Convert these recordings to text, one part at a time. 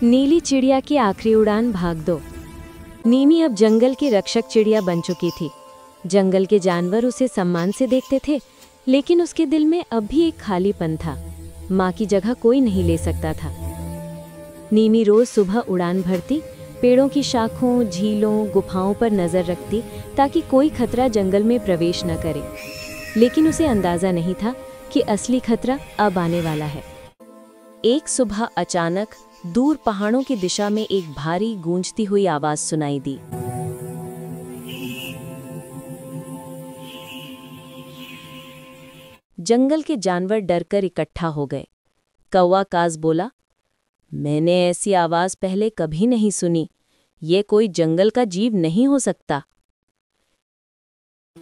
नीली चिड़िया की आखिरी उड़ान भाग दो। नीमी अब जंगल की रक्षक चिड़िया बन चुकी थी। जंगल के जानवर उसे सम्मान से देखते थे, लेकिन उसके दिल में अब भी एक खालीपन था। माँ की जगह कोई नहीं ले सकता था। नीमी रोज सुबह उड़ान भरती, पेड़ों की शाखों, झीलों, गुफाओं पर नजर रखती ताकि कोई खतरा जंगल में प्रवेश न करे। लेकिन उसे अंदाजा नहीं था कि असली खतरा अब आने वाला है। एक सुबह अचानक दूर पहाड़ों की दिशा में एक भारी गूंजती हुई आवाज सुनाई दी। जंगल के जानवर डरकर इकट्ठा हो गए। कौवा काज बोला, मैंने ऐसी आवाज पहले कभी नहीं सुनी। ये कोई जंगल का जीव नहीं हो सकता।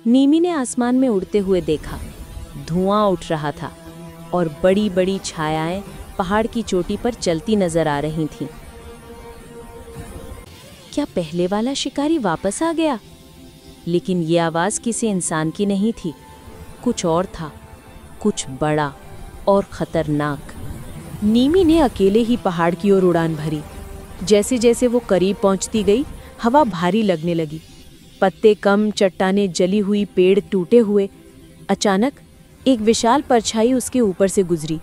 नीमी ने आसमान में उड़ते हुए देखा। धुआं उठ रहा था और बड़ी बड़ी छायाएं पहाड़ की चोटी पर चलती नजर आ रही थीं। क्या पहले वाला शिकारी वापस आ गया? लेकिन ये आवाज किसी इंसान की नहीं थी। कुछ और था, कुछ बड़ा और खतरनाक। नीमी ने अकेले ही पहाड़ की ओर उड़ान भरी। जैसे जैसे वो करीब पहुंचती गई, हवा भारी लगने लगी। पत्ते कम, चट्टानें जली हुई, पेड़ टूटे हुए। अचानक एक विशाल परछाई उसके ऊपर से गुजरी।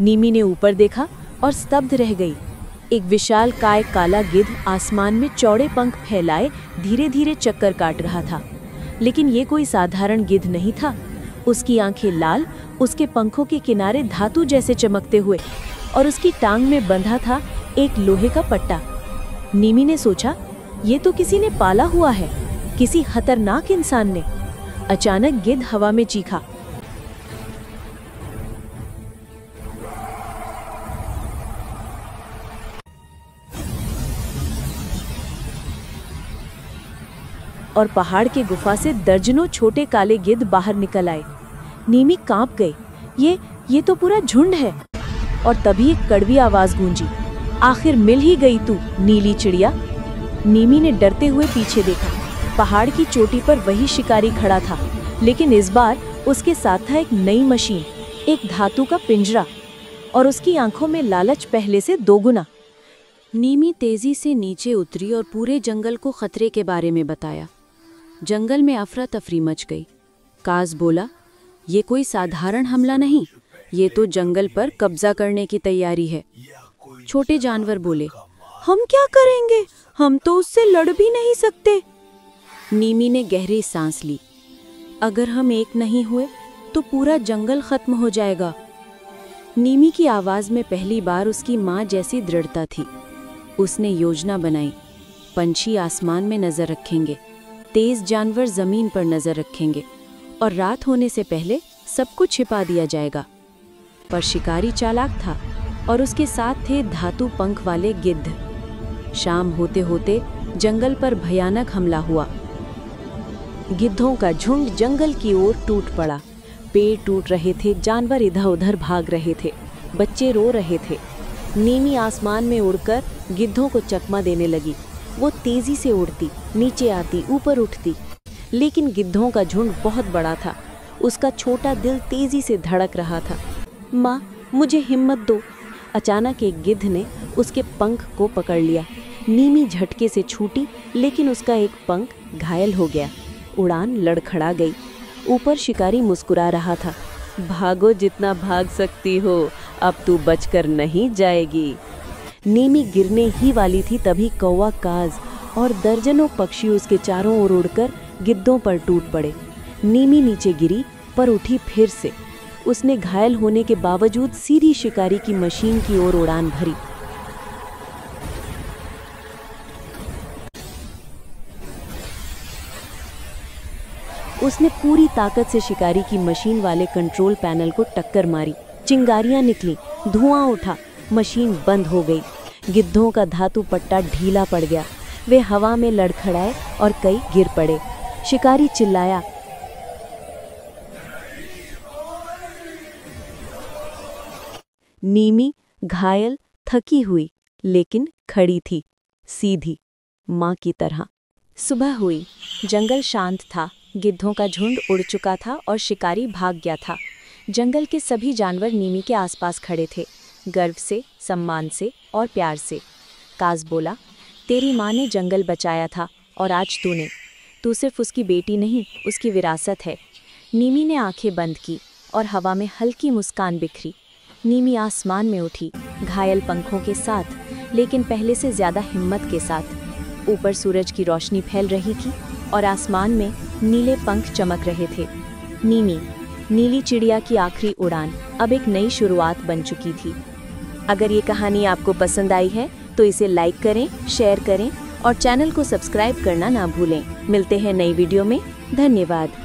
नीमी ने ऊपर देखा और स्तब्ध रह गई। एक विशाल काय काला गिद्ध आसमान में चौड़े पंख फैलाए धीरे धीरे चक्कर काट रहा था। लेकिन ये कोई साधारण गिद्ध नहीं था। उसकी आंखें लाल, उसके पंखों के किनारे धातु जैसे चमकते हुए, और उसकी टांग में बंधा था एक लोहे का पट्टा। नीमी ने सोचा, ये तो किसी ने पाला हुआ है, किसी खतरनाक इंसान ने। अचानक गिद्ध हवा में चीखा, और पहाड़ के गुफा से दर्जनों छोटे काले गिद्ध बाहर निकल आए। नीमी कांप गई। ये तो पूरा झुंड है। और तभी एक कड़वी आवाज गूंजी, आखिर मिल ही गई तू, नीली चिड़िया। नीमी ने डरते हुए पीछे देखा। पहाड़ की चोटी पर वही शिकारी खड़ा था, लेकिन इस बार उसके साथ था एक नई मशीन, एक धातु का पिंजरा, और उसकी आंखों में लालच पहले से दोगुना। नीमी तेजी से नीचे उतरी और पूरे जंगल को खतरे के बारे में बताया। जंगल में अफरा तफरी मच गई। काज बोला, ये कोई साधारण हमला नहीं, ये तो जंगल पर कब्जा करने की तैयारी है। छोटे जानवर बोले, हम क्या करेंगे, हम तो उससे लड़ भी नहीं सकते। नीमी ने गहरी सांस ली। अगर हम एक नहीं हुए तो पूरा जंगल खत्म हो जाएगा। नीमी की आवाज में पहली बार उसकी माँ जैसी दृढ़ता थी। उसने योजना बनाई। पंछी आसमान में नजर रखेंगे, तेज जानवर जमीन पर नजर रखेंगे, और रात होने से पहले सब कुछ छिपा दिया जाएगा। पर शिकारी चालाक था और उसके साथ थे धातु पंख वाले गिद्ध। शाम होते होते जंगल पर भयानक हमला हुआ। गिद्धों का झुंड जंगल की ओर टूट पड़ा। पेड़ टूट रहे थे, जानवर इधर उधर भाग रहे थे, बच्चे रो रहे थे। नीमी आसमान में उड़कर गिद्धों को चकमा देने लगी। वो तेजी से उड़ती, नीचे आती, ऊपर उठती। लेकिन गिद्धों का झुंड बहुत बड़ा था। उसका छोटा दिल तेजी से धड़क रहा था। माँ, मुझे हिम्मत दो। अचानक एक गिद्ध ने उसके पंख को पकड़ लिया। नीमी झटके से छूटी, लेकिन उसका एक पंख घायल हो गया। उड़ान लड़खड़ा गई। ऊपर शिकारी मुस्कुरा रहा था, भागो जितना भाग सकती हो, अब तू बचकर नहीं जाएगी। नीमी गिरने ही वाली थी, तभी कौवा काज और दर्जनों पक्षी उसके चारों ओर उड़कर गिद्धों पर टूट पड़े। नीमी नीचे गिरी पर उठी फिर से। उसने घायल होने के बावजूद सीधी शिकारी की मशीन की ओर उड़ान भरी। उसने पूरी ताकत से शिकारी की मशीन वाले कंट्रोल पैनल को टक्कर मारी। चिंगारियां निकली, धुआं उठा, मशीन बंद हो गई। गिद्धों का धातु पट्टा ढीला पड़ गया। वे हवा में लड़खड़ाए और कई गिर पड़े। शिकारी चिल्लाया, नीमी घायल, थकी हुई, लेकिन खड़ी थी, सीधी, माँ की तरह। सुबह हुई। जंगल शांत था। गिद्धों का झुंड उड़ चुका था और शिकारी भाग गया था। जंगल के सभी जानवर नीमी के आसपास खड़े थे। गर्व से, सम्मान से और प्यार से। कास बोला, तेरी माँ ने जंगल बचाया था और आज तू सिर्फ उसकी बेटी नहीं, उसकी विरासत है। नीमी ने आंखें बंद की और हवा में हल्की मुस्कान बिखरी। नीमी आसमान में उठी, घायल पंखों के साथ, लेकिन पहले से ज़्यादा हिम्मत के साथ। ऊपर सूरज की रोशनी फैल रही थी और आसमान में नीले पंख चमक रहे थे। नीमी, नीली चिड़िया की आखिरी उड़ान अब एक नई शुरुआत बन चुकी थी। अगर ये कहानी आपको पसंद आई है तो इसे लाइक करें, शेयर करें और चैनल को सब्सक्राइब करना ना भूलें। मिलते हैं नई वीडियो में। धन्यवाद।